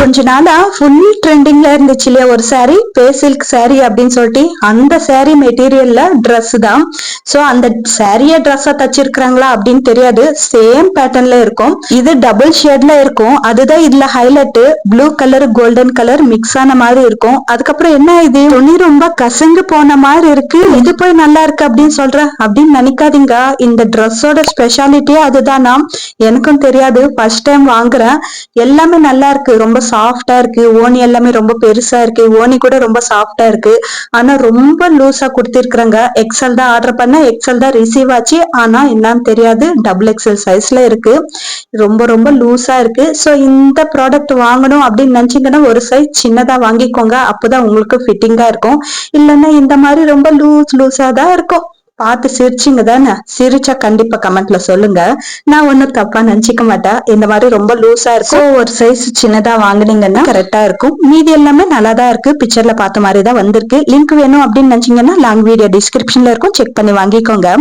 கொஞ்ச நாளா ஃபுல் ட்ரெண்டிங்ல இருந்துச்சு இல்லையா ஒரு saree சில்க் saree அப்படின்னு சொல்லிட்டு அந்த saree மெட்டீரியல்ல Dress தான். சோ அந்த சாரியே ட்ரெஸ்ஸா தச்சிருக்காங்களா அப்படின்னு தெரியாது. சேம் பேட்டர்ன்ல இருக்கும். இது டபுள் ஷேட்ல இருக்கும். அதுதான் இதுல highlight. Blue colour golden colour mix ஆன மாதிரி இருக்கும். அதுக்கப்புறம் என்ன இது துணி ரொம்ப கசங்கு போன மாதிரி இருக்கு, இது போய் நல்லா இருக்கு அப்படின்னு சொல்றேன் அப்படின்னு நினைக்காதீங்க. இந்த ட்ரெஸ்ஸோட ஸ்பெஷாலிட்டியே அதுதானா? எனக்கும் தெரியாது, ஃபர்ஸ்ட் டைம் வாங்குறேன். எல்லாமே நல்லா இருக்கு, ரொம்ப சாஃப்டா இருக்கு. ஓனி எல்லாமே ரொம்ப பெருசா இருக்கு, ஓனி கூட ரொம்ப சாஃப்டா இருக்கு. ஆனா ரொம்ப லூஸா கொடுத்திருக்காங்க. எக்ஸல் தான் ஆர்டர் பண்ண, எக்ஸல் தான் ரிசீவ் ஆச்சு. ஆனா என்னன்னு தெரியாது, டபுள் எக்ஸல் சைஸ்ல இருக்கு. ரொம்ப ரொம்ப லூஸா இருக்கு. சோ இந்த ப்ராடக்ட் வாங்கணும் அப்படின்னு நினைச்சீங்கன்னா ஒரு சைஸ் சின்னதா வாங்கிக்கோங்க. அப்பதான் உங்களுக்கு ஃபிட்டிங்கா இருக்கும். இல்லைன்னா இந்த மாதிரி ரொம்ப லூஸா தான் இருக்கும். பார்த்து சிரிச்சிங்க தானே? சிரிச்சா கண்டிப்பா கமெண்ட்ல சொல்லுங்க. நான் ஒன்னும் தப்பா நினைச்சுக்க மாட்டேன். இந்த மாதிரி ரொம்ப லூஸா இருக்கும். ஒரு சைஸ் சின்னதா வாங்குனீங்கன்னா கரெக்டா இருக்கும். மீதி எல்லாமே நல்லா தான் இருக்கு. பிக்சர்ல பார்த்த மாதிரி தான் வந்திருக்கு. லிங்க் வேணும் அப்படின்னு நினைச்சீங்கன்னா லாங் வீடியோ டிஸ்கிரிப்ஷன்ல இருக்கும், செக் பண்ணி வாங்கிக்கோங்க.